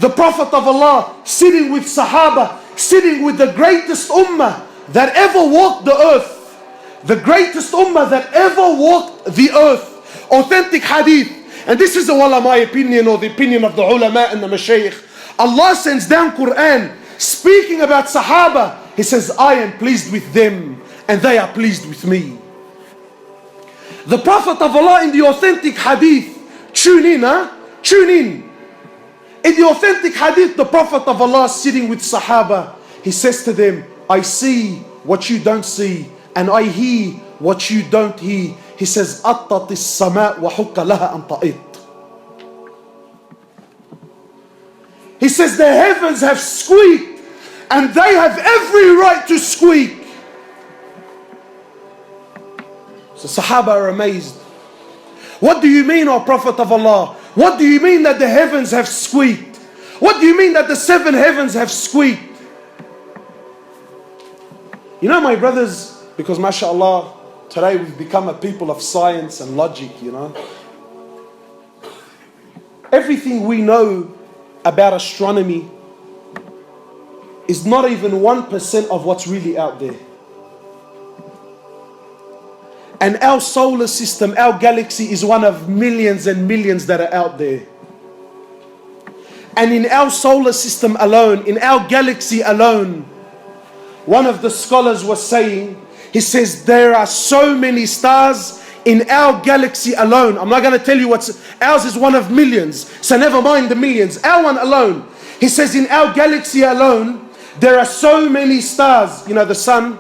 the Prophet of Allah sitting with Sahaba, sitting with the greatest ummah that ever walked the earth. The greatest ummah that ever walked the earth. Authentic hadith. And this is my opinion, or the opinion of the ulama and the mashayikh. Allah sends down Quran speaking about Sahaba. He says, I am pleased with them and they are pleased with me. The Prophet of Allah in the authentic hadith, tune in. In the authentic hadith, the Prophet of Allah sitting with Sahaba, he says to them, I see what you don't see, and I hear what you don't hear. He says, أَطَّتِ السَّمَاء وَحُكَّ لَهَا أَن تَطِيرَ. He says, the heavens have squeaked, and they have every right to squeak. So Sahaba are amazed. What do you mean, O Prophet of Allah? What do you mean that the heavens have squeaked? What do you mean that the 7 heavens have squeaked? You know, my brothers, because mashallah, today we've become a people of science and logic, you know. Everything we know about astronomy is not even 1% of what's really out there. And our solar system, our galaxy is one of millions and millions that are out there. And in our solar system alone, in our galaxy alone, one of the scholars was saying, he says, there are so many stars in our galaxy alone. I'm not going to tell you ours is one of millions. So never mind the millions, our one alone. He says in our galaxy alone, there are so many stars. You know, the sun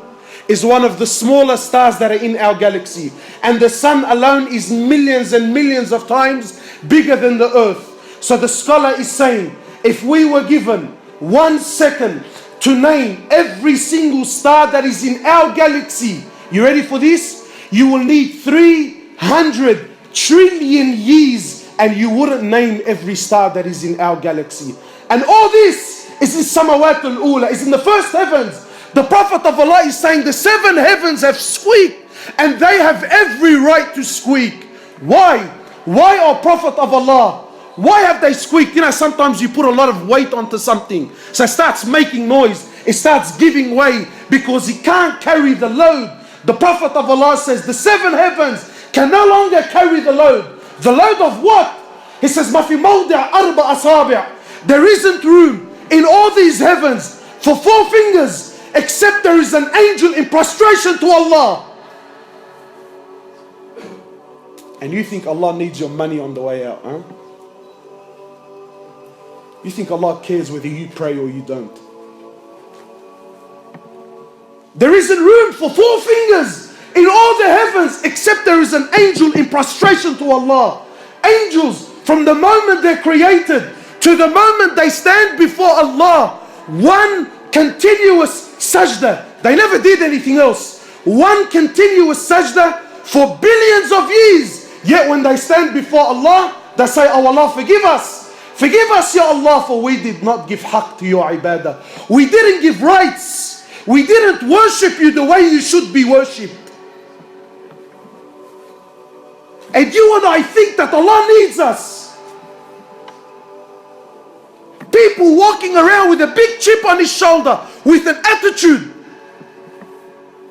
is one of the smaller stars that are in our galaxy. And the sun alone is millions and millions of times bigger than the earth. So the scholar is saying, if we were given 1 second to name every single star that is in our galaxy, you ready for this? You will need 300 trillion years and you wouldn't name every star that is in our galaxy. And all this is in Samawat al-Ula, is in the first heavens. The Prophet of Allah is saying the 7 heavens have squeaked and they have every right to squeak. Why? Why, O Prophet of Allah? Why have they squeaked? You know, sometimes you put a lot of weight onto something, so it starts making noise, it starts giving way because it can't carry the load. The Prophet of Allah says the 7 heavens can no longer carry the load. The load of what? He says, مَا فِي مَوْضِعَ أَرْبَعَ أَصَابِعَ. There isn't room in all these heavens for 4 fingers except there is an angel in prostration to Allah. And you think Allah needs your money on the way out, huh? You think Allah cares whether you pray or you don't. There isn't room for 4 fingers in all the heavens except there is an angel in prostration to Allah. Angels, from the moment they're created to the moment they stand before Allah, one continuous sajda. They never did anything else. One continuous sajda for billions of years. Yet when they stand before Allah, they say, oh Allah, forgive us. Forgive us, Ya Allah, for we did not give haqq to your ibadah. We didn't give rights. We didn't worship you the way you should be worshipped. And you and I think that Allah needs us. People walking around with a big chip on his shoulder, with an attitude.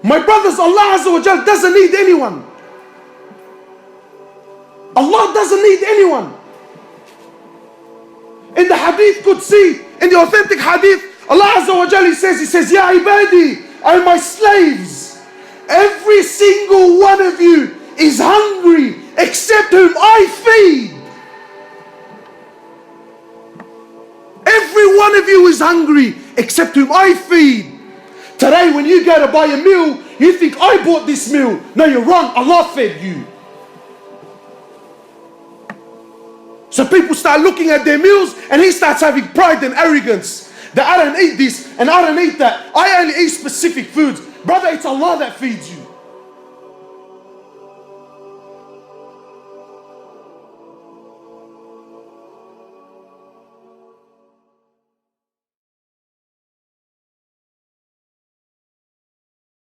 My brothers, Allah Azza wa Jal doesn't need anyone. Allah doesn't need anyone. In the hadith Qudsi, in the authentic hadith, Allah Azza wa Jal, He says, Ya ibadi, are my slaves. Every single one of you is hungry except whom I feed. Every one of you is hungry except whom I feed. Today when you go to buy a meal, you think I bought this meal. No, you're wrong. Allah fed you. So people start looking at their meals and he starts having pride and arrogance. That I don't eat this and I don't eat that. I only eat specific foods. Brother, it's Allah that feeds you.